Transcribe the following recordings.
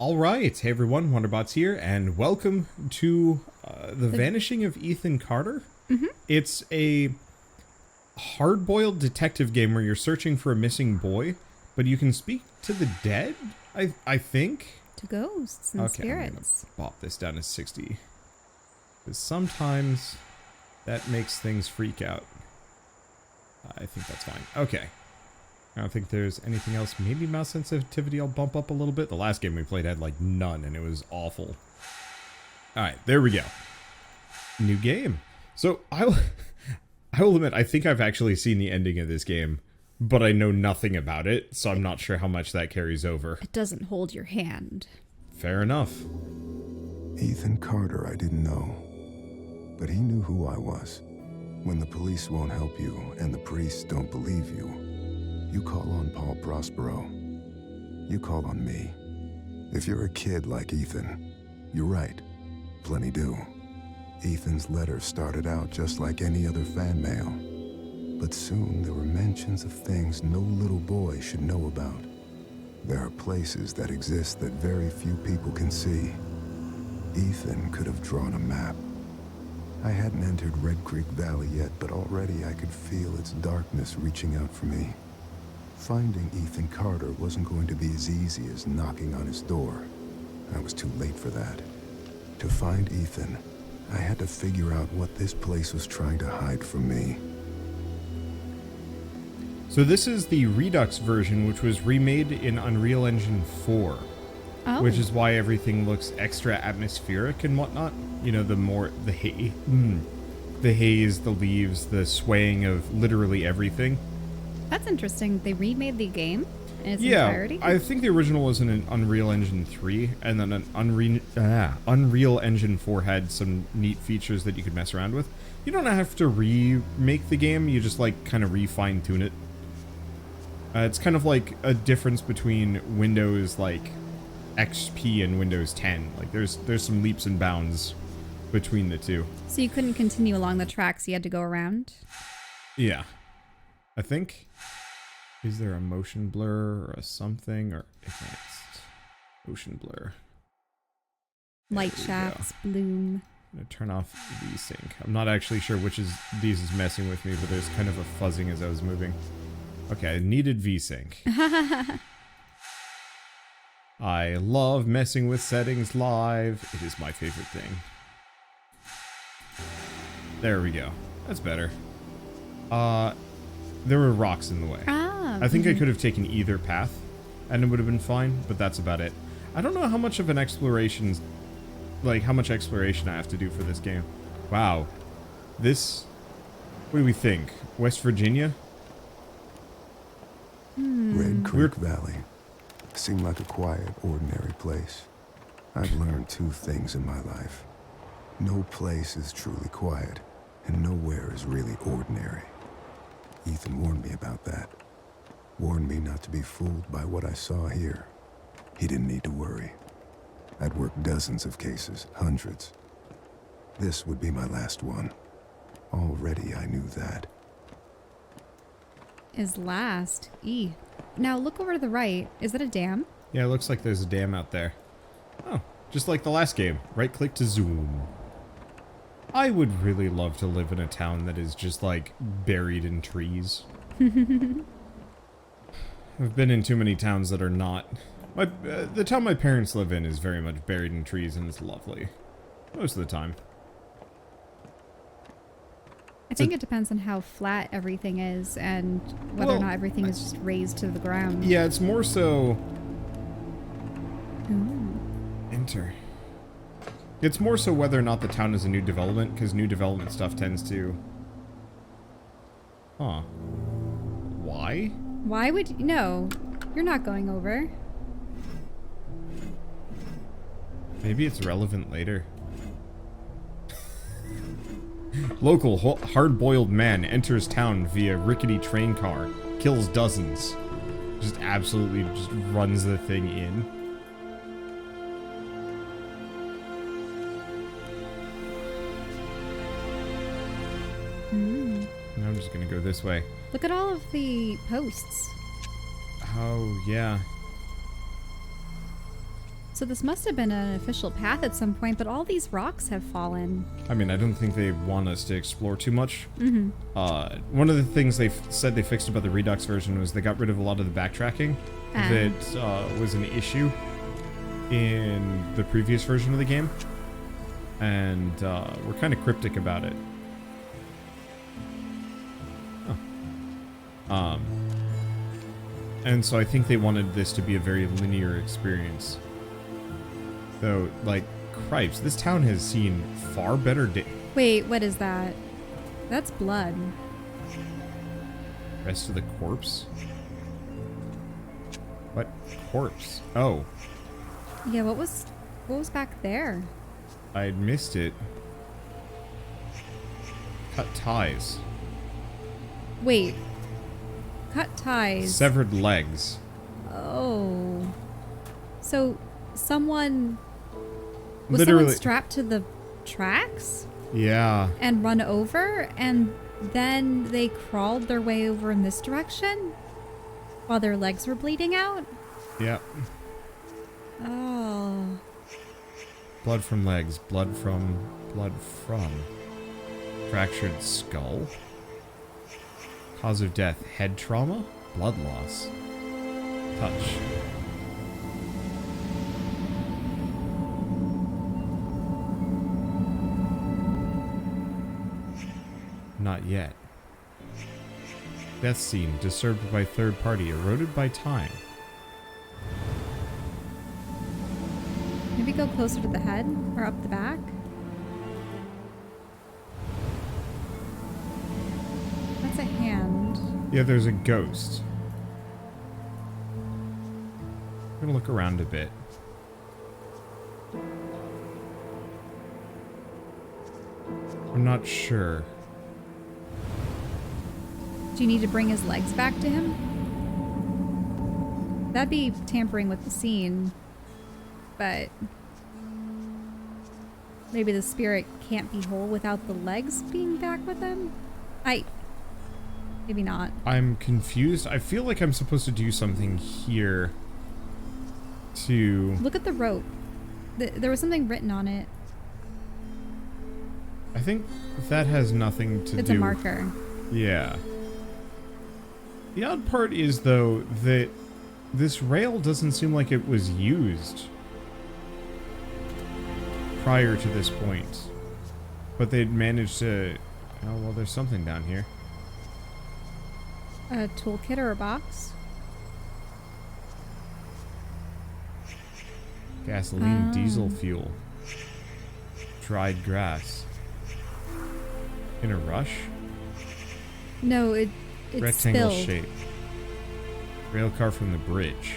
All right, hey everyone, Wanderbots here, and welcome to the Vanishing of Ethan Carter. It's a hard-boiled detective game where you're searching for a missing boy, but you can speak to the dead, I think? To ghosts and spirits. I'm gonna bop this down to 60. Because sometimes that makes things freak out. I think that's fine. Okay. I don't think there's anything else. Maybe mouse sensitivity I'll bump up a little bit. The last game we played had like none and it was awful. Alright, there we go. New game. So I will admit, I think I've actually seen the ending of this game, but I know nothing about it, so I'm not sure how much that carries over. It doesn't hold your hand. Fair enough. Ethan Carter I didn't know, but he knew who I was. When the police won't help you and the priests don't believe you, you call on Paul Prospero. You call on me. If you're a kid like Ethan, you're right. Plenty do. Ethan's letter started out just like any other fan mail. But soon there were mentions of things no little boy should know about. There are places that exist that very few people can see. Ethan could have drawn a map. I hadn't entered Red Creek Valley yet, but already I could feel its darkness reaching out for me. Finding Ethan Carter wasn't going to be as easy as knocking on his door. I was too late for that. To find Ethan, I had to figure out what this place was trying to hide from me. So this is the Redux version, which was remade in Unreal Engine 4. Oh. Which is why everything looks extra atmospheric and whatnot. You know, the haze, the leaves, the swaying of literally everything. That's interesting. They remade the game in its entirety? I think the original was in an Unreal Engine 3, and then an Unreal Engine 4 had some neat features that you could mess around with. You don't have to remake the game, you just like kind of refine-tune it. It's kind of like a difference between Windows like XP and Windows 10. Like there's some leaps and bounds between the two. So you couldn't continue along the tracks, you had to go around? Yeah. I think. Is there a motion blur or a something? Or advanced motion blur? Light shafts, bloom. I'm going to turn off VSync. I'm not actually sure which is these is messing with me, but there's kind of a fuzzing as I was moving. Okay, I needed VSync. I love messing with settings live. It is my favorite thing. There we go. That's better. There were rocks in the way. I think I could have taken either path, and it would have been fine, but that's about it. I don't know how much of an exploration, like how much exploration I have to do for this game. Wow. This, what do we think? West Virginia? Red Creek Valley seemed like a quiet, ordinary place. I've learned two things in my life. No place is truly quiet, and nowhere is really ordinary. Ethan warned me about that. Warned me not to be fooled by what I saw here. He didn't need to worry. I'd worked dozens of cases, hundreds. This would be my last one. Already I knew that. Is last. E. Now look over to the right. Is that a dam? Yeah, it looks like there's a dam out there. Oh, just like the last game. Right click to zoom. I would really love to live in a town that is just like buried in trees. I've been in too many towns that are not. The town my parents live in is very much buried in trees and it's lovely. Most of the time. I think it depends on how flat everything is and whether or not everything is just raised to the ground. Yeah, it's more so... Ooh. Enter. It's more so whether or not the town is a new development, because new development stuff tends to... Huh. Why? Why would you? No, you're not going over. Maybe it's relevant later. Local hard-boiled man enters town via rickety train car, kills dozens. Just absolutely just runs the thing in. Now I'm just gonna go this way. Look at all of the posts. Oh, yeah. So this must have been an official path at some point, but all these rocks have fallen. I mean, I don't think they want us to explore too much. Mm-hmm. One of the things they said they fixed about the Redux version was they got rid of a lot of the backtracking that was an issue in the previous version of the game. And we're kind of cryptic about it. Oh. And so I think they wanted this to be a very linear experience. Though, like, cripes, this town has seen far better days. Wait, what is that? That's blood. Rest of the corpse? What corpse? Oh, Yeah, what was back there? I missed it. Cut ties. Wait. Cut ties. Severed legs. Oh. So someone was Literally. someone strapped to the tracks Yeah. and run over, and then they crawled their way over in this direction while their legs were bleeding out? Yeah. Oh. Blood from legs. Blood from. Fractured skull. Cause of death. Head trauma. Blood loss. Touch. Not yet. Death scene. Disturbed by third party. Eroded by time. Maybe go closer to the head or up the back? That's a hand. Yeah, there's a ghost. I'm gonna look around a bit. I'm not sure. Do you need to bring his legs back to him? That'd be tampering with the scene. But maybe the spirit can't be whole without the legs being back with him? Maybe not. I'm confused. I feel like I'm supposed to do something here to... Look at the rope. There was something written on it. I think that has nothing to do... It's a marker. Yeah. The odd part is, though, that this rail doesn't seem like it was used prior to this point. But they'd managed to... Oh, well, there's something down here. A toolkit or a box? Gasoline, diesel fuel. Dried grass. In a rush? No, it's Rectangle spilled. shape. Rail car from the bridge.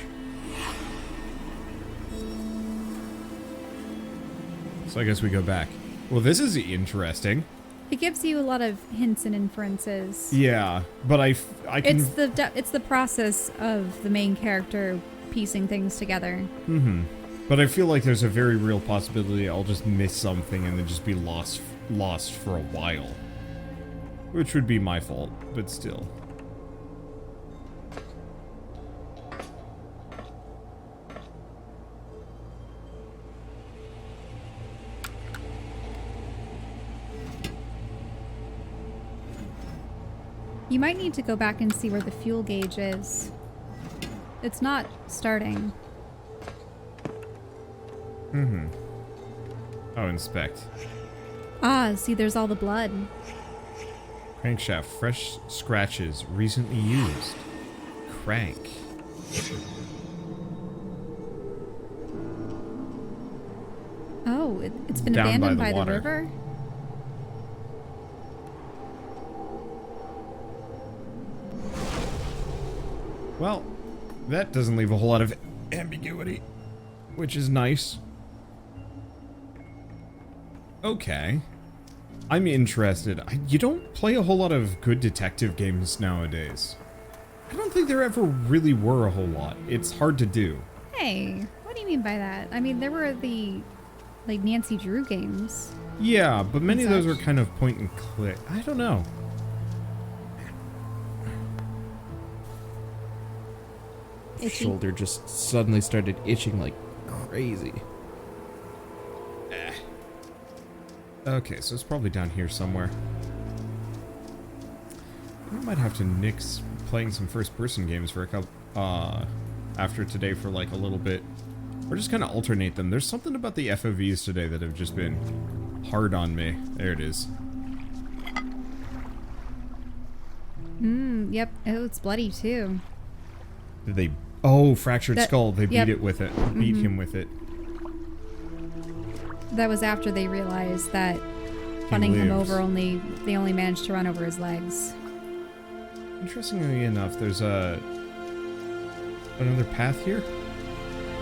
So I guess we go back. Well, this is interesting. It gives you a lot of hints and inferences. Yeah, but I can... It's the process of the main character piecing things together. Mm-hmm. But I feel like there's a very real possibility I'll just miss something and then just be lost for a while. Which would be my fault, but still. You might need to go back and see where the fuel gauge is. It's not starting. Mm-hmm. Oh, inspect. Ah, see, there's all the blood. Crankshaft, fresh scratches, recently used. Crank. Oh, it's been Down abandoned by by the the water. river? Well, that doesn't leave a whole lot of ambiguity, which is nice. Okay. I'm interested. You don't play a whole lot of good detective games nowadays. I don't think there ever really were a whole lot. It's hard to do. Hey, what do you mean by that? I mean, there were the, like, Nancy Drew games. Yeah, but many of those were Such. kind of point and click. I don't know. Itchy. Shoulder just suddenly started itching like crazy. Okay, so it's probably down here somewhere. I might have to nix playing some first-person games for a couple, after today for like a little bit. Or just kind of alternate them. There's something about the FOVs today that have just been hard on me. There it is. Yep. Oh, it's bloody too. Did they... Oh, fractured skull. They beat yep. it with it. Beat him with it. That was after they realized that running him over they only managed to run over his legs. Interestingly enough, there's another path here.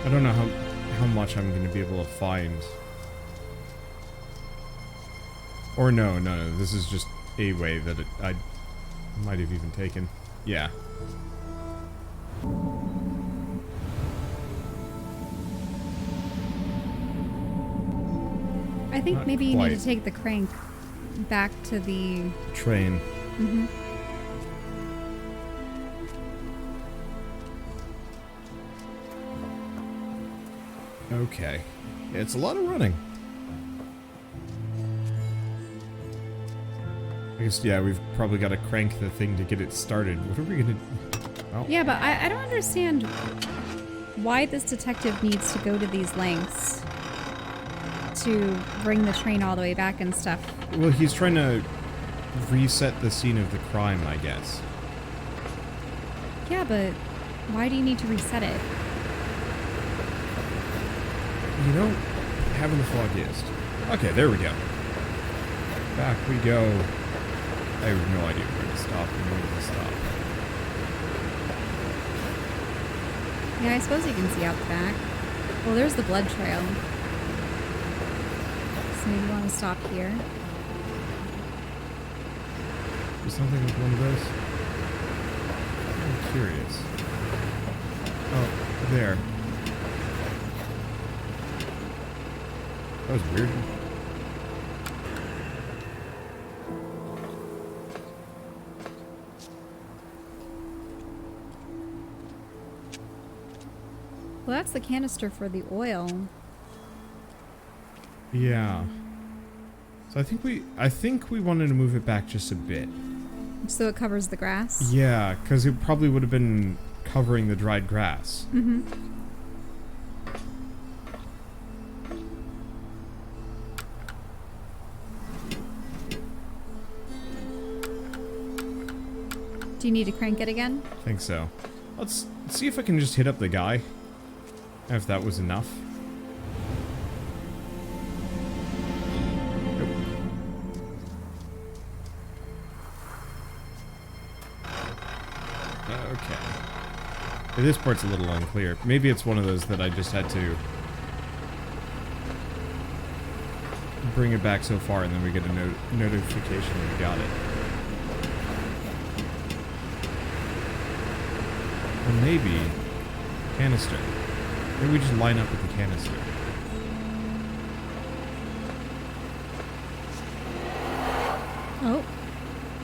I don't know how much I'm going to be able to find. Or no, this is just a way that I might have even taken. Yeah. I think Not maybe you quite. need to take the crank back to the Train. Okay. Yeah, it's a lot of running. I guess, yeah, we've probably got to crank the thing to get it started. What are we gonna... Oh. Yeah, but I don't understand why this detective needs to go to these lengths to bring the train all the way back and stuff. Well, he's trying to reset the scene of the crime, I guess. Yeah, but why do you need to reset it? You know, having the foggiest. Okay, there we go. Back we go. I have no idea where to stop and when to stop. Yeah, I suppose you can see out the back. Well, there's the blood trail. So maybe you want to stop here. Is something with one of those? I'm curious. Oh, there. That was weird. Well, that's the canister for the oil. Yeah. So I think we wanted to move it back just a bit. So it covers the grass? Yeah, because it probably would have been covering the dried grass. Mm-hmm. Do you need to crank it again? I think so. Let's see if I can just hit up the guy. If that was enough. Nope. Okay. This part's a little unclear. Maybe it's one of those that I just had to bring it back so far and then we get a notification that we got it. Or maybe canister. Maybe we just line up with the canister. Oh,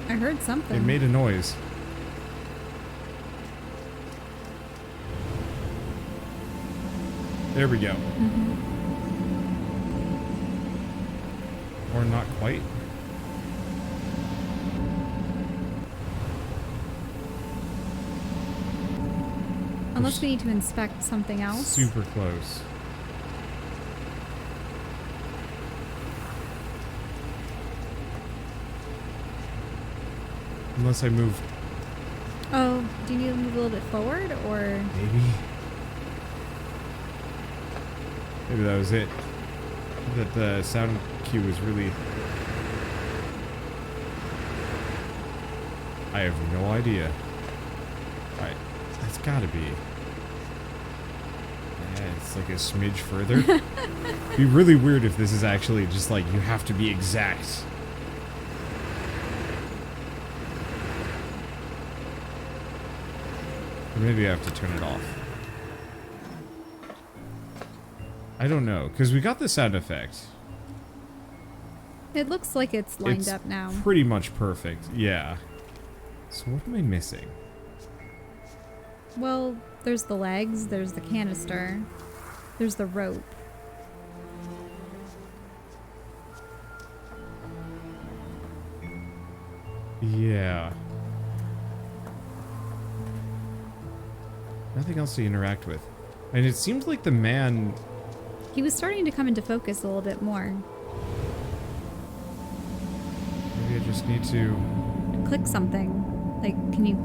I heard something. It made a noise. There we go. Or not quite. Unless we need to inspect something else. Super close. Unless I move. Oh, do you need to move a little bit forward, or? Maybe. Maybe that was it. That the sound cue was really... I have no idea. Alright. That's gotta be... Yeah, it's like a smidge further. It'd be really weird if this is actually just like, you have to be exact. Or maybe I have to turn it off. I don't know, because we got the sound effect. It looks like it's lined up now. Pretty much perfect, yeah. So what am I missing? Well, there's the legs, there's the canister. There's the rope. Yeah. Nothing else to interact with. And it seems like the man... He was starting to come into focus a little bit more. Maybe I just need to... Click something. Like, can you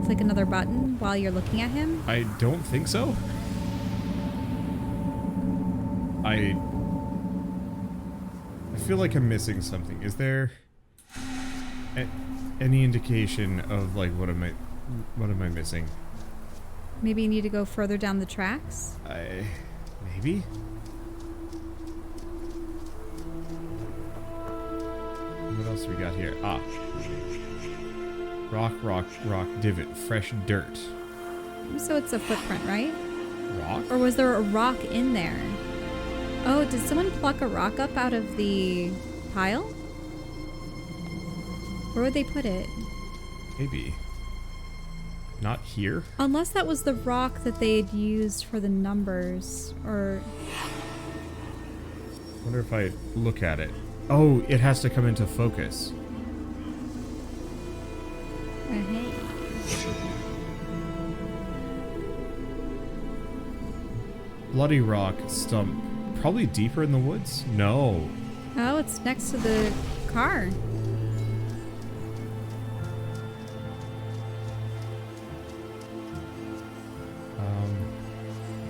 click another button while you're looking at him? I don't think so. I feel like I'm missing something. Is there any indication of like what am I missing? Maybe you need to go further down the tracks? Maybe? What else we got here? Ah. Rock, rock, rock, divot, fresh dirt. So it's a footprint, right? Rock? Or was there a rock in there? Oh, did someone pluck a rock up out of the pile? Where would they put it? Maybe. Not here? Unless that was the rock that they had used for the numbers, or... I wonder if I look at it. Oh, it has to come into focus. Hey. Bloody rock stump. Probably deeper in the woods? No. Oh, it's next to the car.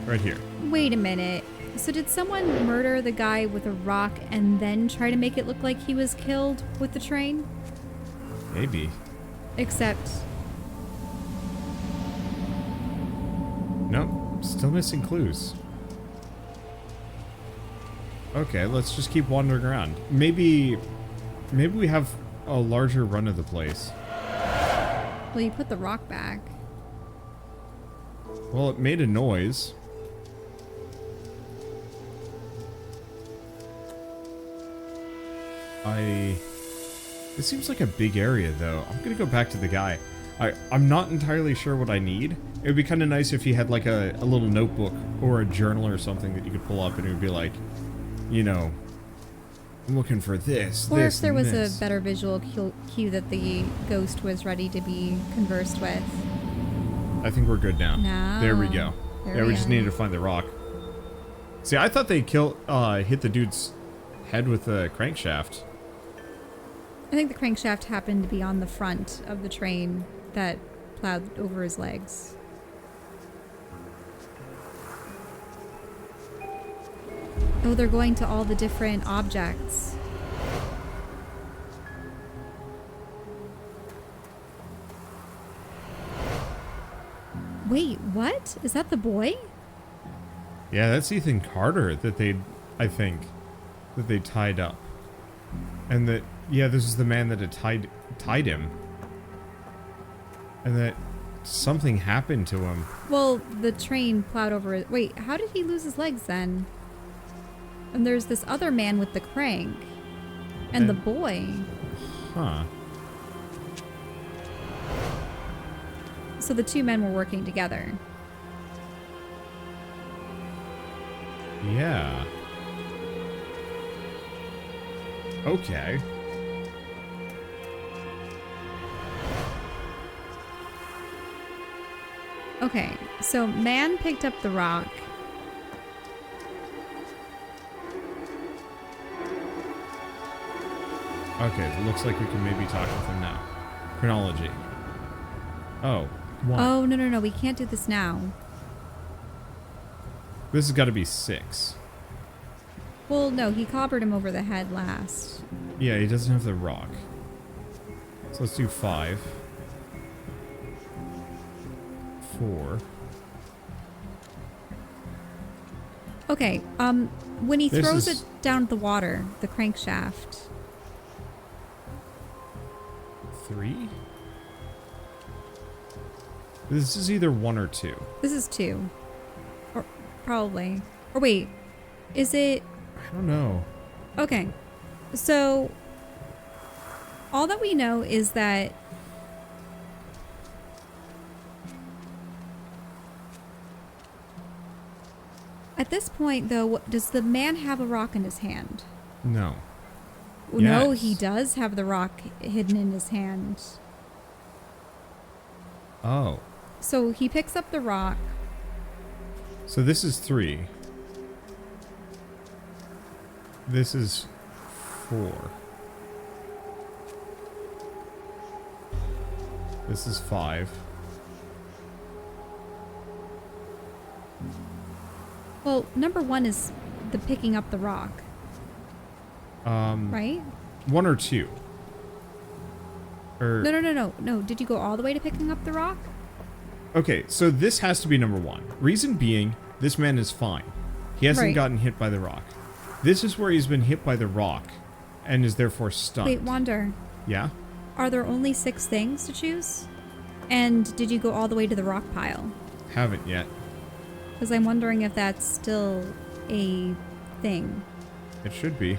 Right here. Wait a minute. So did someone murder the guy with a rock and then try to make it look like he was killed with the train? Maybe. Except... Nope. Still missing clues. Okay, let's just keep wandering around. Maybe we have a larger run of the place. Well, you put the rock back. Well, it made a noise. This seems like a big area, though. I'm gonna go back to the guy. I'm not entirely sure what I need. It would be kind of nice if he had like a little notebook or a journal or something that you could pull up and it would be like, you know, I'm looking for this, Or this, if there and was this. a better visual cue that the ghost was ready to be conversed with. I think we're good now. No. There we go. There Yeah, we we just are. needed to find the rock. See, I thought they hit the dude's head with the crankshaft. I think the crankshaft happened to be on the front of the train that plowed over his legs. Oh, they're going to all the different objects. Wait, what? Is that the boy? Yeah, that's Ethan Carter that I think, that they tied up. And that, yeah, this is the man that had tied him. And that something happened to him. Well, the train plowed over it. Wait, how did he lose his legs then? And there's this other man with the crank. And the boy. Huh. So the two men were working together. Yeah. Okay. Okay, so man picked up the rock. Okay, it looks like we can maybe talk with him now. Chronology. Oh. One. Oh, no, we can't do this now. This has got to be 6. Well, no, he clobbered him over the head last. Yeah, he doesn't have the rock. So let's do 5. 4. Okay, when he This throws is- it down the water, the crankshaft. 3? This is either 1 or 2. This is 2. Or probably. Or wait, is it... I don't know. Okay, so all that we know is that this point, though, does the man have a rock in his hand? No. No, Yes. he does have the rock hidden in his hand. Oh. So he picks up the rock. So this is 3. This is 4. This is 5. Well, number 1 is the picking up the rock. Right? 1 or 2. Or No. Did you go all the way to picking up the rock? okay, so this has to be number 1. Reason being, this man is fine. He hasn't Right. gotten hit by the rock. This is where he's been hit by the rock and is therefore stunned. Wait, Wander. Yeah? Are there only 6 things to choose? And did you go all the way to the rock pile? Haven't yet. Because I'm wondering if that's still a thing. It should be.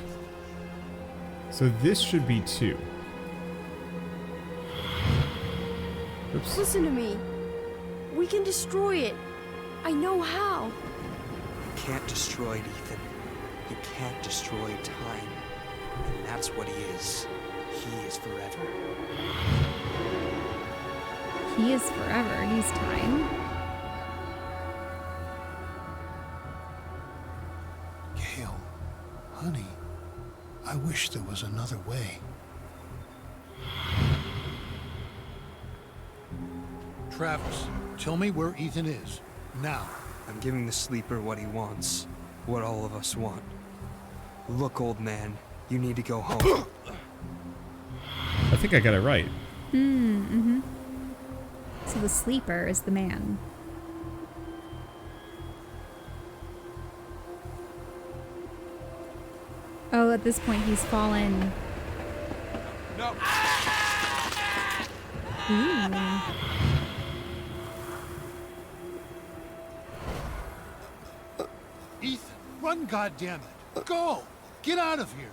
So this should be 2. Oops. Listen to me. We can destroy it. I know how. You can't destroy it, Ethan. You can't destroy time. And that's what he is. He is forever. He is forever. He's time. Gail, honey, I wish there was another way. Travis, tell me where Ethan is. Now. I'm giving the sleeper what he wants. What all of us want. Look, old man, you need to go home. I think I got it right. Mm-hmm. So the sleeper is the man. Oh, at this point he's fallen. No. Ooh. Ethan, run, goddammit. Go! Get out of here!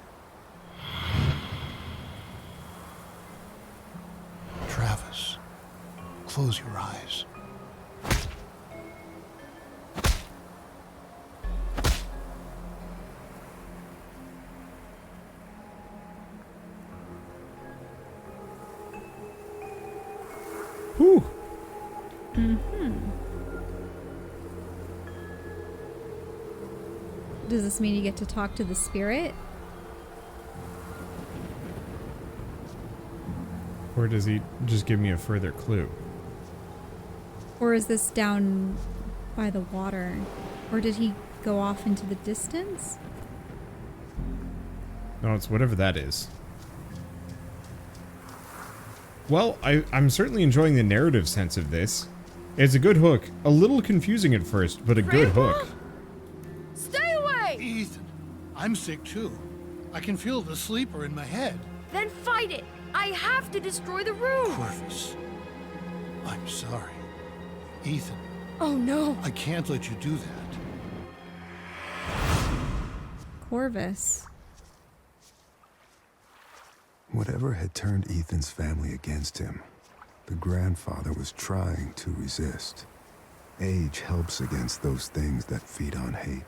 Travis, close your eyes. Whew. Does this mean you get to talk to the spirit? Or does he just give me a further clue? Or is this down by the water? Or did he go off into the distance? No, it's whatever that is. Well, I'm certainly enjoying the narrative sense of this. It's a good hook. A little confusing at first, but a good Grandpa? hook. Stay away! Ethan, I'm sick too. I can feel the sleeper in my head. Then fight it! I have to destroy the room! Corvus, I'm sorry. Ethan, Oh no! I can't let you do that. Corvus. Whatever had turned Ethan's family against him, the grandfather was trying to resist. Age helps against those things that feed on hate.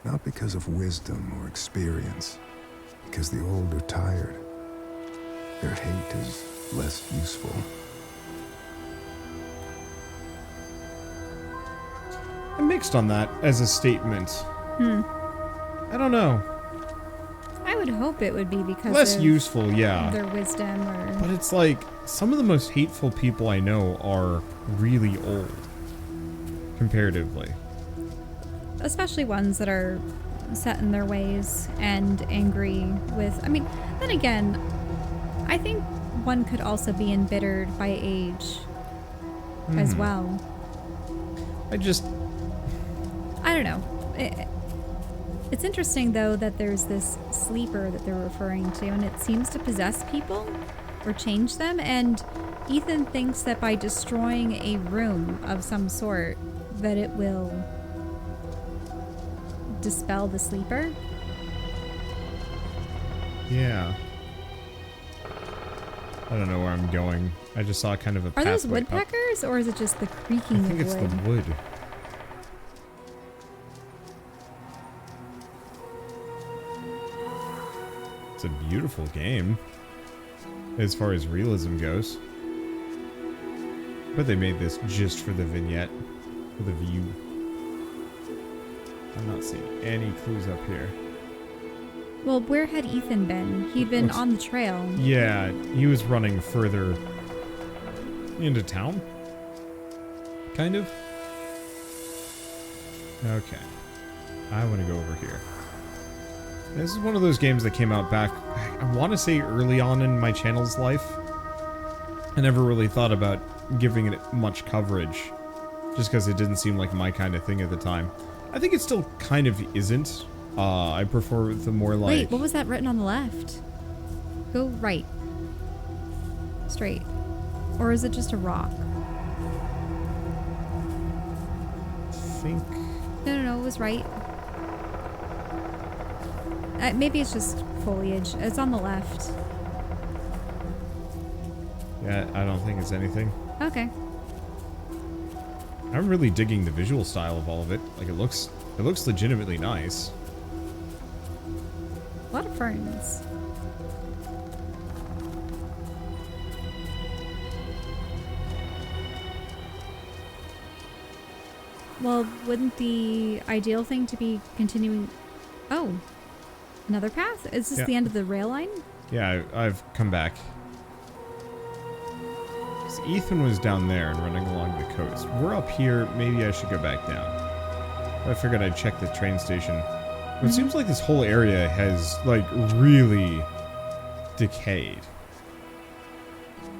Not because of wisdom or experience, because the old are tired. Their hate is less useful. I'm mixed on that as a statement. I don't know. I would hope it would be because Less of useful, yeah. their wisdom or... But it's like, some of the most hateful people I know are really old. Comparatively. Especially ones that are set in their ways and angry with... I mean, then again, I think one could also be embittered by age as well. I just... I don't know. It's interesting, though, that there's this sleeper that they're referring to, and it seems to possess people or change them, and Ethan thinks that by destroying a room of some sort, that it will dispel the sleeper. Yeah. I don't know where I'm going. I just saw kind of a Are those pathway up. woodpeckers, or is it just the creaking I think of it's wood? the wood. It's a beautiful game as far as realism goes. But they made this just for the vignette, for the view. I'm not seeing any clues up here. Well, where had Ethan been? He'd been on the trail. Yeah, he was running further into town. Kind of. Okay. I want to go over here. This is one of those games that came out back, I want to say early on in my channel's life. I never really thought about giving it much coverage, just because it didn't seem like my kind of thing at the time. I think it still kind of isn't. I prefer the more like... Wait, what was that written on the left? Go right. Straight. Or is it just a rock? I think... No, it was right. Maybe it's just foliage. It's on the left. Yeah, I don't think it's anything. Okay. I'm really digging the visual style of all of it. Like, it looks legitimately nice. A lot of ferns. Well, wouldn't the ideal thing to be continuing... Oh, another path? Is this the end of the rail line? Yeah, I've come back. 'Cause Ethan was down there and running along the coast. We're up here. Maybe I should go back down. I figured I'd check the train station. But it seems like this whole area has, like, really decayed.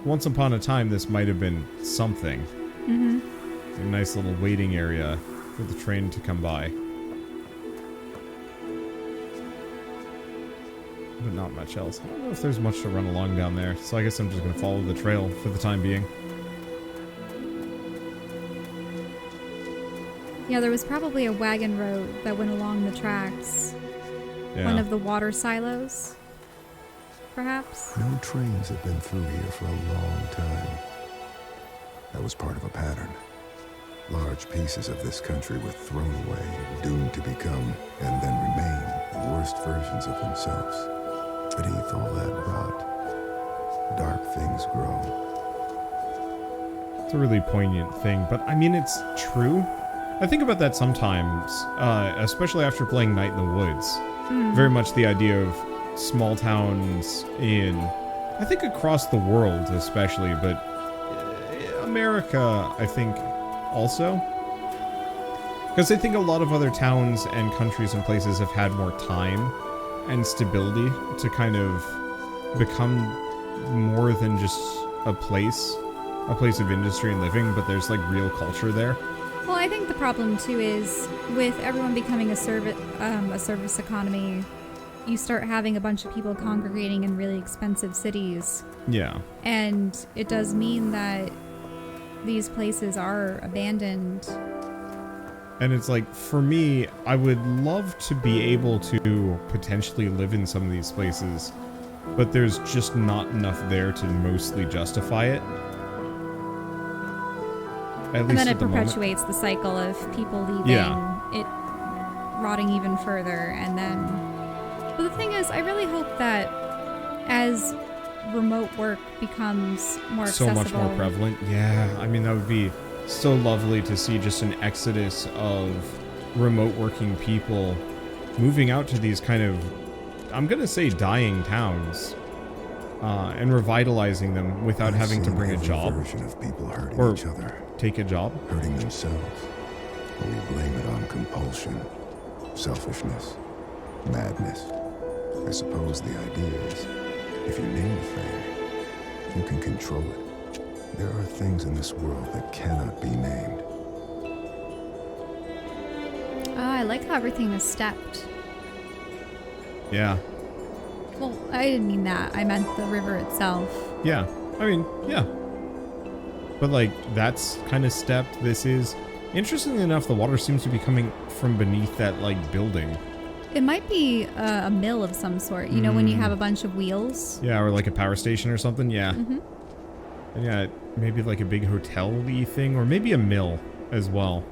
Once upon a time, this might have been something. Mm-hmm. A nice little waiting area for the train to come by. But not much else. I don't know if there's much to run along down there, so I guess I'm just going to follow the trail for the time being. Yeah, there was probably a wagon road that went along the tracks. Yeah. One of the water silos, perhaps? No trains have been through here for a long time. That was part of a pattern. Large pieces of this country were thrown away, doomed to become, and then remain, the worst versions of themselves. Beneath all that rot, dark things grow. It's a really poignant thing, but I mean, it's true. I think about that sometimes, especially after playing Night in the Woods. Very much the idea of small towns in, I think across the world especially, but America, I think, also. Because I think a lot of other towns and countries and places have had more time and stability to kind of become more than just a place of industry and living, but there's like real culture there. Well, I think the problem too is with everyone becoming a service economy, you start having a bunch of people congregating in really expensive cities. Yeah. And it does mean that these places are abandoned. And it's like, for me, I would love to be able to potentially live in some of these places, but there's just not enough there to mostly justify it. At And least then at it the moment. perpetuates the cycle of people leaving, it rotting even further, and then... But the thing is, I really hope that as remote work becomes more accessible... So much more prevalent. Yeah, I mean, that would be so lovely to see just an exodus of remote working people moving out to these kind of, I'm going to say, dying towns. And revitalizing them without having to bring a job Version of people hurting or each other, take a job. hurting themselves. But we blame it on compulsion, selfishness, madness. I suppose the idea is, if you name a thing, you can control it. There are things in this world that cannot be named. Oh, I like how everything is stepped. Yeah. Well, I didn't mean that. I meant the river itself. Yeah. I mean, yeah. But like, that's kind of stepped. This is, interestingly enough, the water seems to be coming from beneath that like building. It might be a mill of some sort. You know, when you have a bunch of wheels. Yeah, or like a power station or something. Yeah. Mm-hmm. And yeah, maybe like a big hotel-y thing, or maybe a mill as well.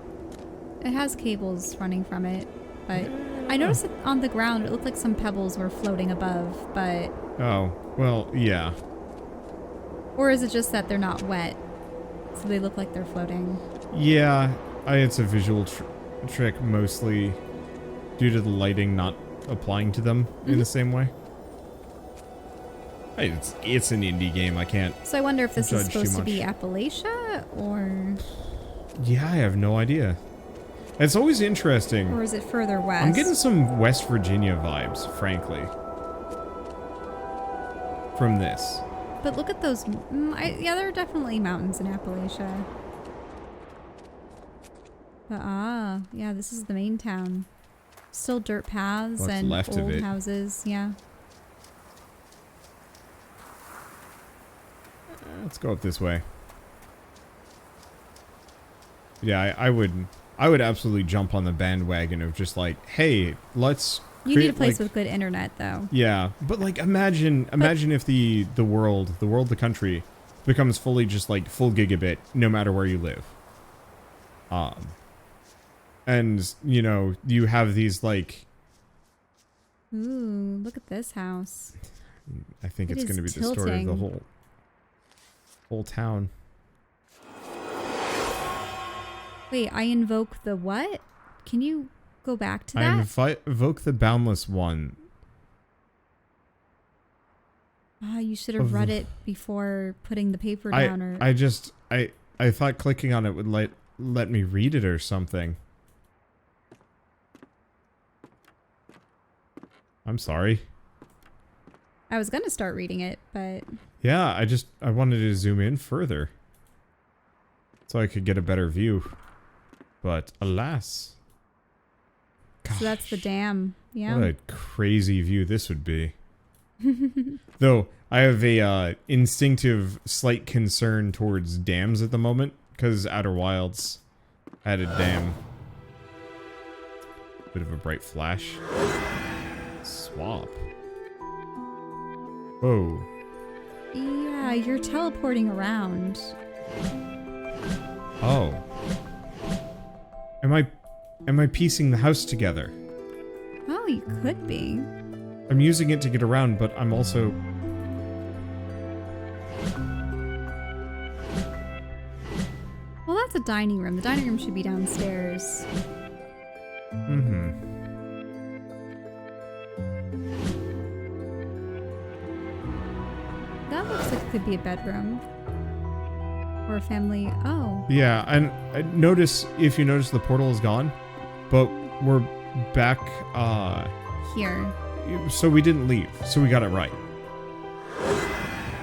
It has cables running from it, but I noticed it on the ground. It looked like some pebbles were floating above, but... Oh, well, yeah. Or is it just that they're not wet? So they look like they're floating. Yeah, it's a visual trick mostly due to the lighting not applying to them in the same way. Hey, it's an indie game. I can't. So I wonder if this is judge too supposed to be much. Appalachia, or... Yeah, I have no idea. It's always interesting. Or is it further west? I'm getting some West Virginia vibes, frankly, from this. But look at those... yeah, there are definitely mountains in Appalachia. But yeah, this is the main town. Still dirt paths What's and left of old it? houses, yeah. Let's go up this way. Yeah, I would absolutely jump on the bandwagon of just like, hey, let's. You need a place with good internet, though. Yeah, but like imagine if the country becomes fully just like full gigabit no matter where you live. And you know, you have these like. Ooh, look at this house. I think it's It going to be is the story of the tilting. whole town. Wait, I invoke the what? Can you go back to that? I invoke the Boundless One. You should have read it before putting the paper down. Or I thought clicking on it would let me read it or something. I'm sorry. I was gonna start reading it, but Yeah, I wanted to zoom in further so I could get a better view. But alas. so that's the dam. Yeah. What a crazy view this would be. Though I have a instinctive slight concern towards dams at the moment because Outer Wilds had a dam. Bit of a bright flash. Swap. Whoa. Yeah, you're teleporting around. Oh. Am I piecing the house together? Oh, you could be. I'm using it to get around, but I'm also... Well, that's a dining room. The dining room should be downstairs. Mm-hmm. That looks like it could be a bedroom. Or a family. Oh. Yeah, and if you notice the portal is gone, but we're back, Here. so we didn't leave, so we got it right.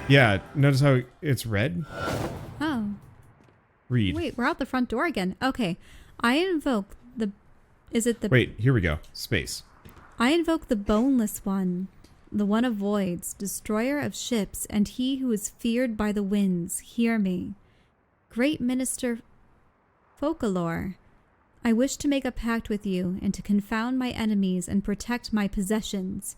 Yeah, notice how it's red? Oh. Read. Wait, we're out the front door again. Okay. I invoke the... Is it the... Wait, here we go. Space. I invoke the boneless one, the one of voids, destroyer of ships, and he who is feared by the winds. Hear me. Great Minister Folklore, I wish to make a pact with you and to confound my enemies and protect my possessions.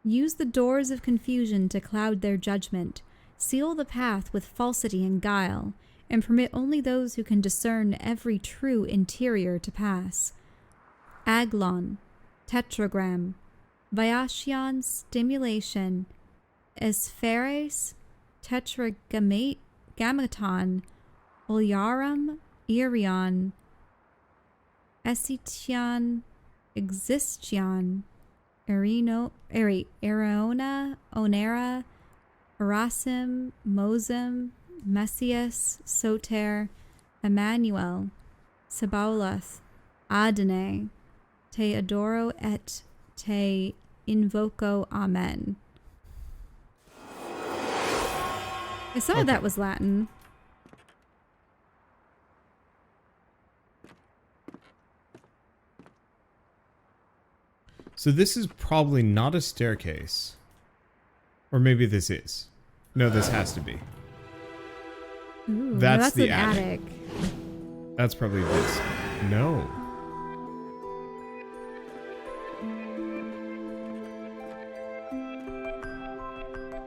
Use the doors of confusion to cloud their judgment. Seal the path with falsity and guile, and permit only those who can discern every true interior to pass. Aglon, Tetragram, Viachion Stimulation, Espheres, Tetragamaton, Olyarum, Irion, Esition, Existion, Areona, Onera, Erasim, Mosem, Messias, Soter, Emmanuel, Sabaulath, Adonai, Te adoro et te invoco, amen. Some of that was Latin. So this is probably not a staircase. Or maybe this is. No, this has to be. Ooh, That's the an attic. That's probably this. No.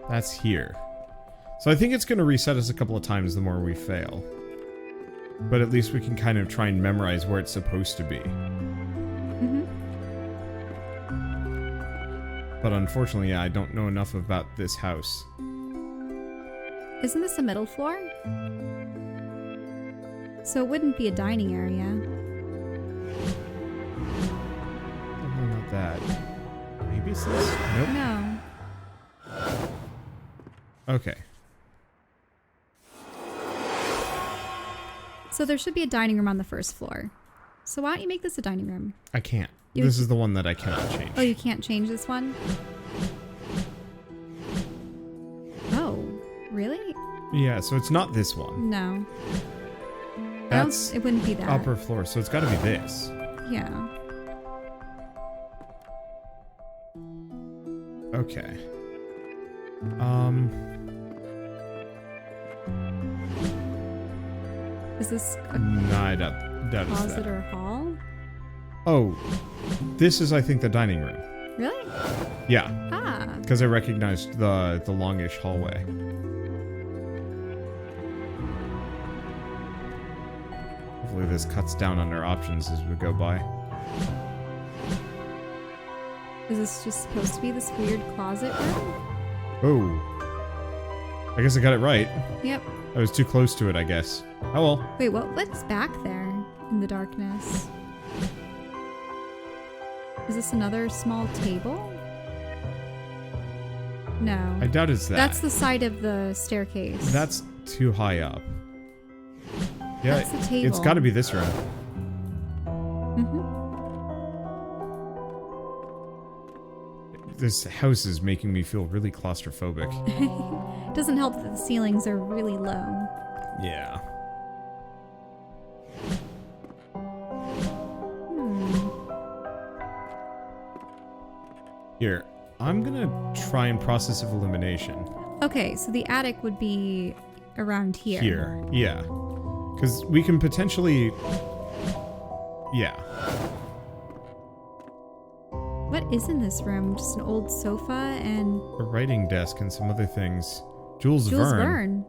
That's here. So I think it's going to reset us a couple of times the more we fail. But at least we can kind of try and memorize where it's supposed to be. Mm-hmm. But unfortunately, yeah, I don't know enough about this house. Isn't this a middle floor? So it wouldn't be a dining area. Oh, not that. Maybe it's this? Nope. No. Okay. So there should be a dining room on the first floor. So why don't you make this a dining room? I can't. You- This is the one that I cannot change. Oh, you can't change this one? Oh, really? Yeah, so it's not this one. No. That's it wouldn't be that. upper floor, so it's got to be this. Yeah. Okay. Is this a No, I doubt it's closet that. or hall? Oh, this is, I think, the dining room. Really? Yeah, Ah. because I recognized the longish hallway. Hopefully this cuts down on our options as we go by. Is this just supposed to be this weird closet room? Oh. I guess I got it right. Yep. I was too close to it, I guess. Oh well. Wait, what's back there in the darkness? Is this another small table? No. I doubt it's that. That's the side of the staircase. That's too high up. Yeah, That's the table. it's got to be this room. Mm-hmm. This house is making me feel really claustrophobic. It doesn't help that the ceilings are really low. Yeah. Here, I'm gonna try and process of elimination. Okay, so the attic would be around here. Here, yeah. Because we can potentially... Yeah. What is in this room? Just an old sofa and A writing desk and some other things. Jules Jules Verne. Verne.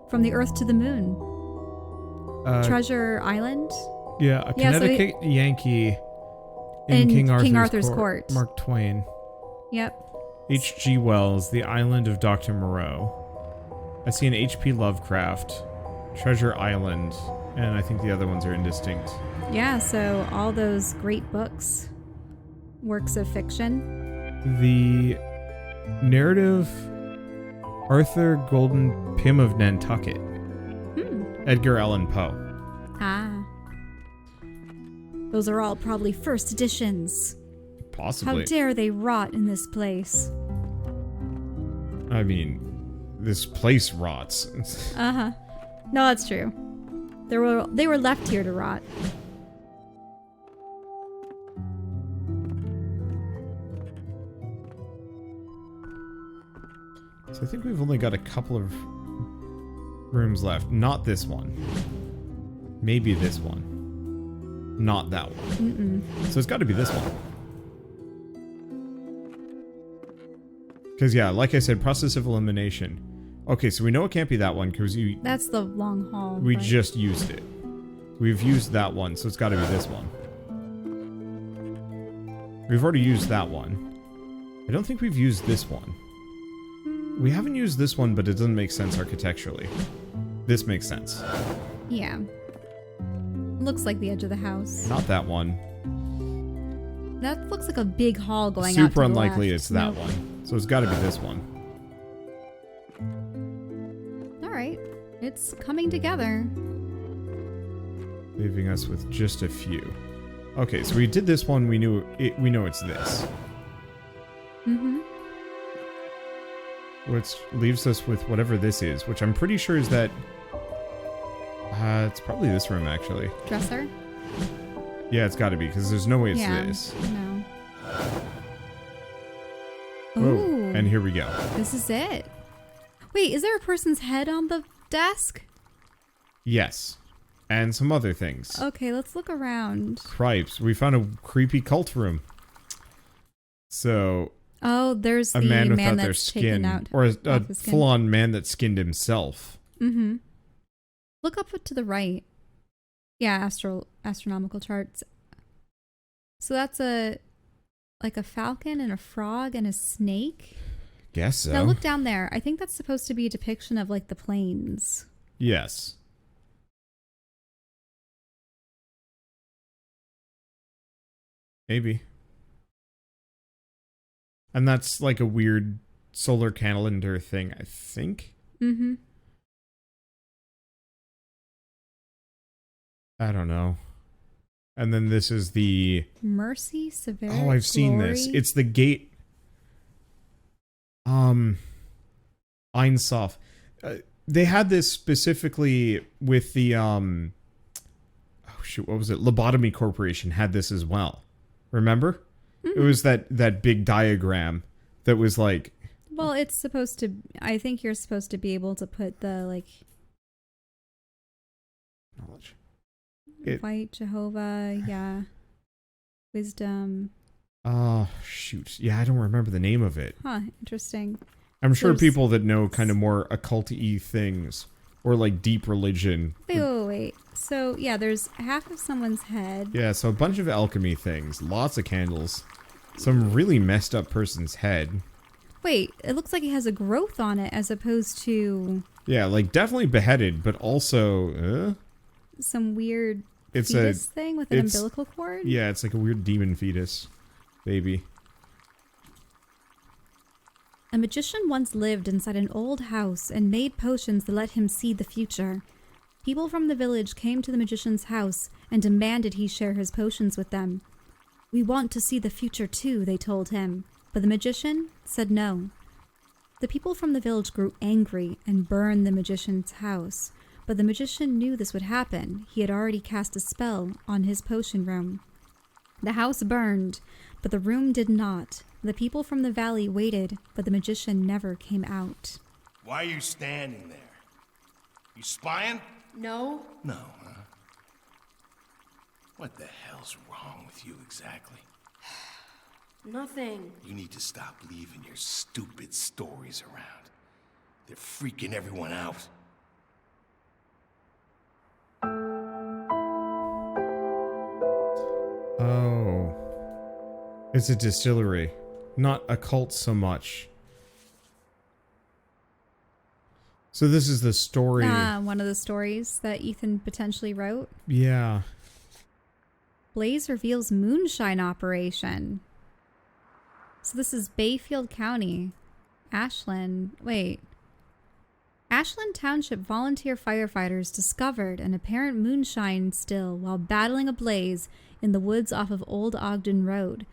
From the Earth to the Moon. Treasure Island. Yeah, a Yeah, so Connecticut Yankee in King Arthur's, Court. Mark Twain. Yep. H.G. Wells, The Island of Dr. Moreau. I see an H.P. Lovecraft, Treasure Island, and I think the other ones are indistinct. Yeah, so all those great books. Works of fiction. The narrative Arthur Golden Pym of Nantucket. Edgar Allan Poe. Ah. Those are all probably first editions. Possibly. How dare they rot in this place? I mean, this place rots. Uh-huh. No, that's true. They were left here to rot. So I think we've only got a couple of rooms left. Not this one. Maybe this one. Not that one. So it's got to be this one. Because, yeah, like I said, process of elimination. Okay, so we know it can't be that one because That's the long hall. we but- just used it. We've used that one, so it's got to be this one. We've already used that one. I don't think we've used this one. We haven't used this one, but it doesn't make sense architecturally. This makes sense. Yeah. Looks like the edge of the house. Not that one. That looks like a big hall going out to Super the unlikely left. it's that Nope. one. So it's got to be this one. All right. It's coming together. Leaving us with just a few. Okay, so we did this one. We know it's this. Mm-hmm. Which leaves us with whatever this is, which I'm pretty sure is that... it's probably this room, actually. Dresser? Yeah, it's got to be, because there's no way it's yeah. this. No. Whoa, Ooh. and here we go. This is it. Wait, is there a person's head on the desk? Yes. And some other things. Okay, let's look around. Cripes. We found a creepy cult room. So, Oh, there's a the man without their that's taken skin. out. Or a off his skin. full-on man that skinned himself. Mm-hmm. Look up to the right. Yeah, astronomical charts. So that's a like a falcon and a frog and a snake. Guess so. Now look down there. I think that's supposed to be a depiction of like the plains. Yes. Maybe. And that's like a weird solar calendar thing, I think. Mm-hmm. I don't know. And then this is the... Mercy, severity, Oh, I've seen this. glory. It's the gate... Einsof. They had this specifically with the... Oh, shoot, what was it? Lobotomy Corporation had this as well. Remember? It was that big diagram that was like... Well, it's supposed to... I think you're supposed to be able to put the, like... Knowledge. White, Jehovah, yeah. Wisdom. Oh, shoot. Yeah, I don't remember the name of it. Huh, interesting. I'm sure There's- people that know kind of more occult-y things or like deep religion. Wait. So, yeah, there's half of someone's head. Yeah, so a bunch of alchemy things, lots of candles, some really messed up person's head. Wait, it looks like it has a growth on it as opposed to Yeah, like definitely beheaded, but also, some weird it's fetus thing with an it's- umbilical cord. yeah, it's like a weird demon fetus, baby. A magician once lived inside an old house and made potions that let him see the future. People from the village came to the magician's house and demanded he share his potions with them. "We want to see the future too," they told him, but the magician said no. The people from the village grew angry and burned the magician's house, but the magician knew this would happen. He had already cast a spell on his potion room. The house burned, but the room did not. The people from the valley waited, but the magician never came out. Why are you standing there? You spying? No? No, huh? What the hell's wrong with you exactly? Nothing. You need to stop leaving your stupid stories around. They're freaking everyone out. Oh. It's a distillery, not a cult so much. So this is the story. One of the stories that Ethan potentially wrote. Yeah. Blaze reveals moonshine operation. So this is Bayfield County. Ashland. Wait. Ashland Township volunteer firefighters discovered an apparent moonshine still while battling a blaze in the woods off of Old Ogden Road.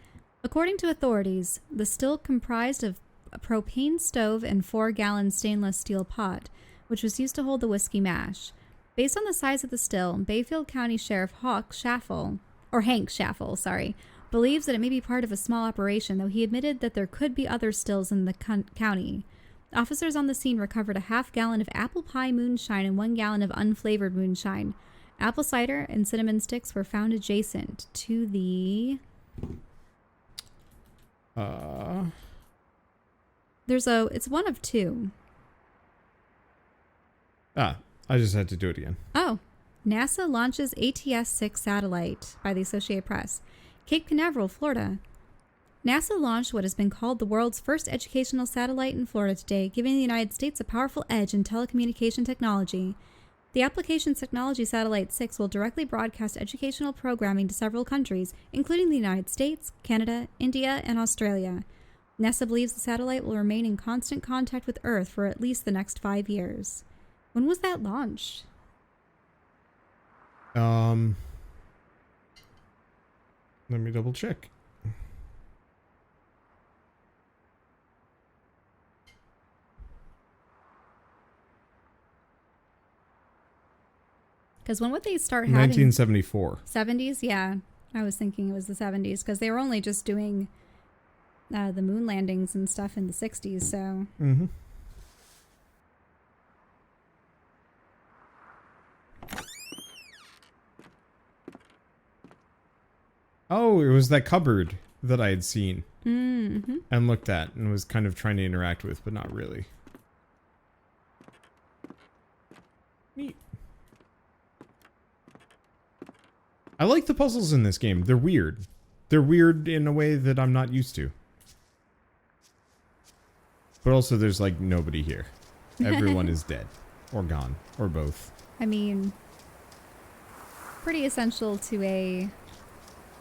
According to authorities, the still comprised of a propane stove and 4-gallon stainless steel pot, which was used to hold the whiskey mash. Based on the size of the still, Bayfield County Sheriff Hank Schaffel, believes that it may be part of a small operation, though he admitted that there could be other stills in the county. Officers on the scene recovered a half-gallon of apple pie moonshine and 1 gallon of unflavored moonshine. Apple cider and cinnamon sticks were found adjacent to the... It's one of two. I just had to do it again. Oh. NASA launches ATS-6 satellite by the Associated Press. Cape Canaveral, Florida. NASA launched what has been called the world's first educational satellite in Florida today, giving the United States a powerful edge in telecommunication technology. The Applications Technology Satellite 6 will directly broadcast educational programming to several countries, including the United States, Canada, India, and Australia. NASA believes the satellite will remain in constant contact with Earth for at least the next 5 years. When was that launched? Let me double check. Because when would they start having... 1974. 70s? Yeah. I was thinking it was the 70s because they were only just doing the moon landings and stuff in the 60s, so... Mm-hmm. Oh, it was that cupboard that I had seen Mm-hmm. and looked at and was kind of trying to interact with, but not really. Neat. I like the puzzles in this game. They're weird. they're weird in a way that I'm not used to. But also there's like nobody here. Everyone is dead. Or gone. Or both. I mean, pretty essential to a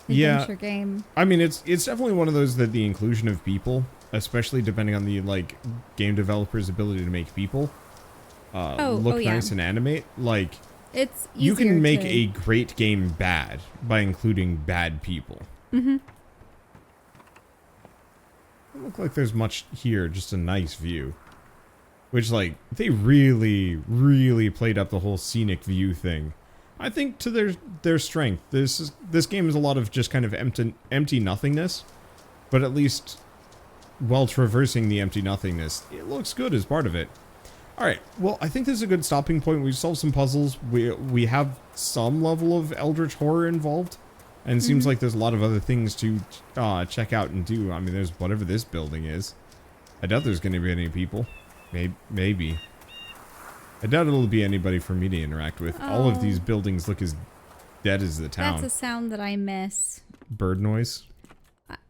Yeah. adventure game. I mean, it's definitely one of those that the inclusion of people, especially depending on the like game developer's ability to make people look yeah. nice and animate, like It's you easier can make to- a great game bad by including bad people. Mm-hmm. Doesn't look like there's much here, just a nice view. Which, like, they really, really played up the whole scenic view thing. I think to their strength. This game is a lot of just kind of empty nothingness, but at least while traversing the empty nothingness, it looks good as part of it. All right, well, I think this is a good stopping point. We've solved some puzzles. We have some level of eldritch horror involved, and it seems like there's a lot of other things to check out and do. I mean, there's whatever this building is. I doubt there's going to be any people. Maybe. I doubt it'll be anybody for me to interact with. All of these buildings look as dead as the town. That's a sound that I miss. Bird noise.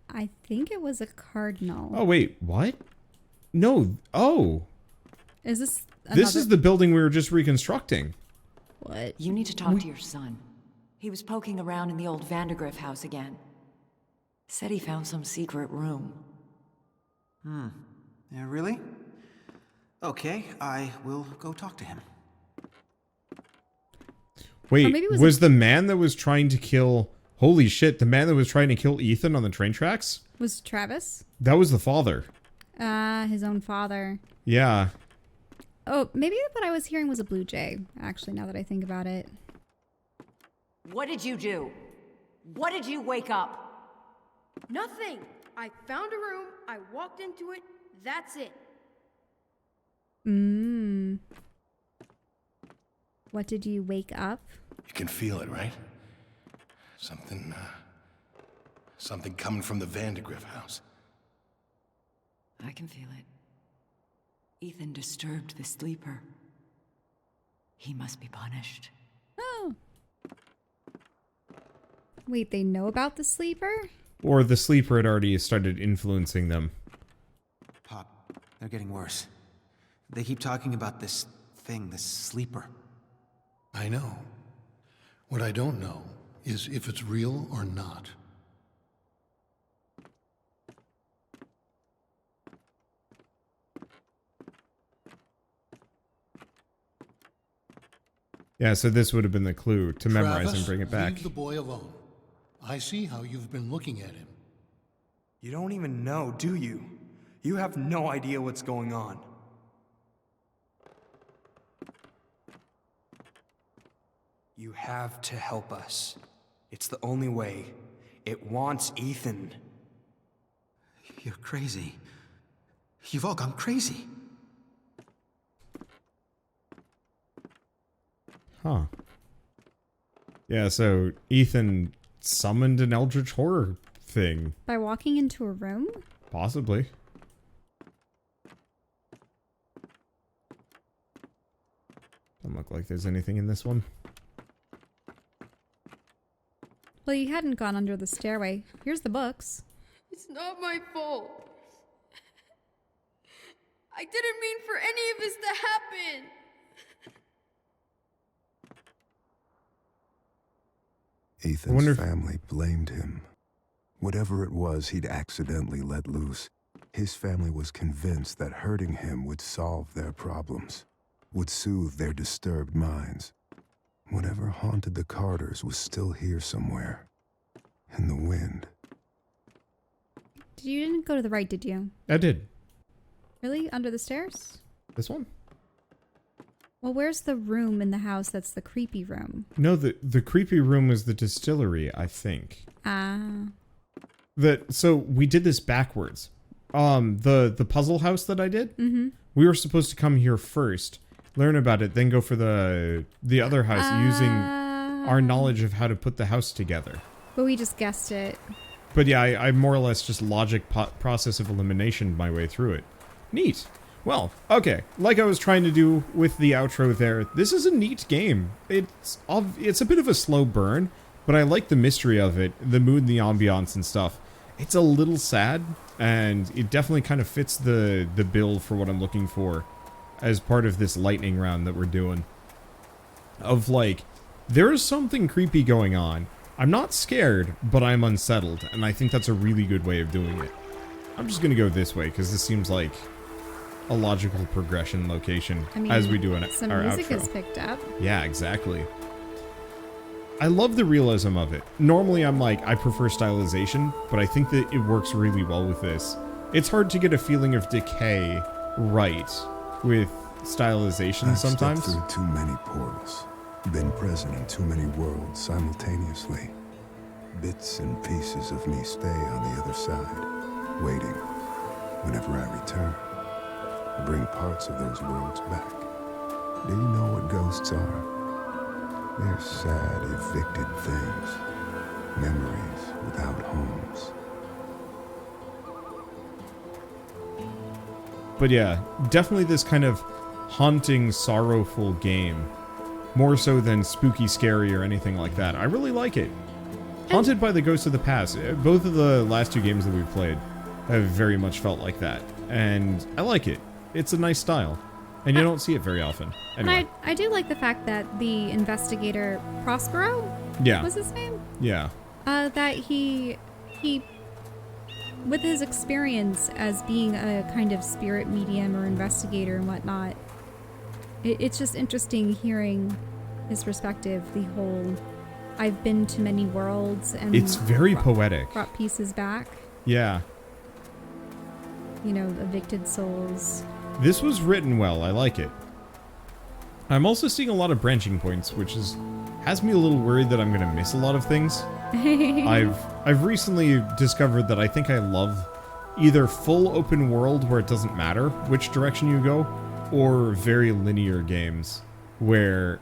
I think it was a cardinal. Oh, wait. What? No. Oh. Is this This is the building we were just reconstructing. What? You need to talk to your son. He was poking around in the old Vandergriff house again. Said he found some secret room. Yeah, really? Okay, I will go talk to him. Wait, maybe it was the man that was trying to kill... Holy shit, the man that was trying to kill Ethan on the train tracks? Was Travis? That was the father. His own father. Yeah. Oh, maybe what I was hearing was a blue jay, actually, now that I think about it. What did you do? What did you wake up? Nothing. I found a room, I walked into it, that's it. What did you wake up? You can feel it, right? Something coming from the Vandergriff house. I can feel it. Ethan disturbed the sleeper. He must be punished. Oh. Wait, they know about the sleeper? Or the sleeper had already started influencing them. Pop, they're getting worse. They keep talking about this thing, this sleeper. I know. What I don't know is if it's real or not. Yeah, so this would have been the clue to memorize Travis, and bring it back. leave the boy alone. I see how you've been looking at him. You don't even know, do you? You have no idea what's going on. You have to help us. It's the only way. It wants Ethan. You're crazy. You've all gone crazy. Huh. Yeah, so Ethan summoned an eldritch horror thing. By walking into a room? Possibly. Doesn't look like there's anything in this one. Well, you hadn't gone under the stairway. Here's the books. It's not my fault. I didn't mean for any of this to happen. Ethan's family blamed him. Whatever it was he'd accidentally let loose, his family was convinced that hurting him would solve their problems, would soothe their disturbed minds. Whatever haunted the Carters was still here somewhere, in the wind. You didn't go to the right, did you? I did. Really? Under the stairs? This one? Well, where's the room in the house that's the creepy room? No, the creepy room was the distillery, I think. Ah. So we did this backwards. The puzzle house that I did, we were supposed to come here first, learn about it, then go for the other house using our knowledge of how to put the house together. But we just guessed it. But yeah, I more or less just logic process of elimination my way through it. Neat. Well, okay. Like I was trying to do with the outro there, this is a neat game. It's a bit of a slow burn, but I like the mystery of it, the mood, the ambiance and stuff. It's a little sad, and it definitely kind of fits the bill for what I'm looking for as part of this lightning round that we're doing. Of like, there is something creepy going on. I'm not scared, but I'm unsettled, and I think that's a really good way of doing it. I'm just gonna go this way, because this seems like a logical progression location as we do in some our music outro. is picked up. Yeah, exactly. I love the realism of it. Normally I'm like, I prefer stylization, but I think that it works really well with this. It's hard to get a feeling of decay right with stylization I've sometimes. stepped through too many portals, been present in too many worlds simultaneously. Bits and pieces of me stay on the other side, waiting. Whenever I return, I bring parts of those worlds back. Do you know what ghosts are? They're sad, evicted things. Memories without homes. But yeah, definitely this kind of haunting, sorrowful game. More so than spooky, scary, or anything like that. I really like it. Haunted by the Ghosts of the Past. Both of the last two games that we've played have very much felt like that. And I like it. It's a nice style. And you don't see it very often. Anyway. And I do like the fact that the investigator, Prospero? Yeah. Was his name? Yeah. That he, with his experience as being a kind of spirit medium or investigator and whatnot, it's just interesting hearing his perspective, the whole, I've been to many worlds and It's very poetic. brought pieces back, Yeah. you know, evicted souls. This was written well. I like it. I'm also seeing a lot of branching points, which has me a little worried that I'm going to miss a lot of things. I've recently discovered that I think I love either full open world where it doesn't matter which direction you go, or very linear games where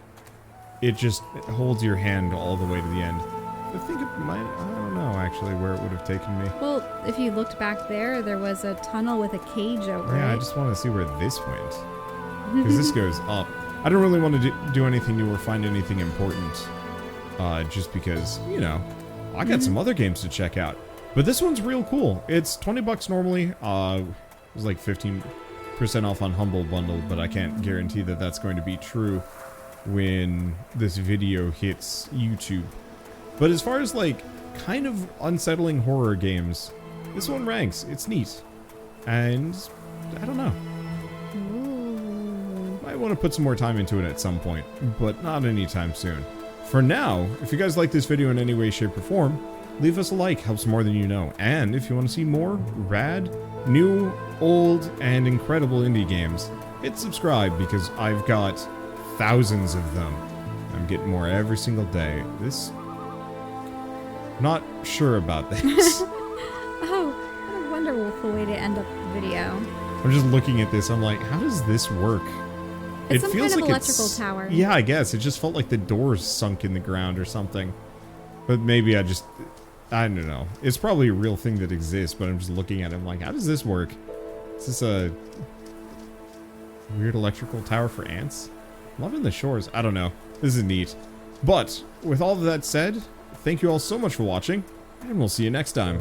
it just holds your hand all the way to the end. I think it might, I don't know actually where it would have taken me. Well, if you looked back there was a tunnel with a cage over Yeah, it. I just want to see where this went. Because this goes up. I don't really want to do anything new or find anything important. Just because, you know, I got some other games to check out. But this one's real cool. It's $20 normally. It was like 15% off on Humble Bundle, but I can't guarantee that that's going to be true when this video hits YouTube. But as far as like kind of unsettling horror games, this one ranks. It's neat. And I don't know. Might want to put some more time into it at some point, but not anytime soon. For now, if you guys like this video in any way, shape, or form, leave us a like, helps more than you know. And if you want to see more rad, new, old, and incredible indie games, hit subscribe because I've got thousands of them. I'm getting more every single day. Not sure about this. Oh, what a wonderful way to end up the video. I'm just looking at this, I'm like, how does this work? It's some kind of electrical tower. Yeah, I guess. It just felt like the doors sunk in the ground or something. But maybe I don't know. It's probably a real thing that exists, but I'm just looking at it, I'm like, how does this work? Is this a weird electrical tower for ants? Loving the shores. I don't know. This is neat. But with all of that said, thank you all so much for watching, and we'll see you next time.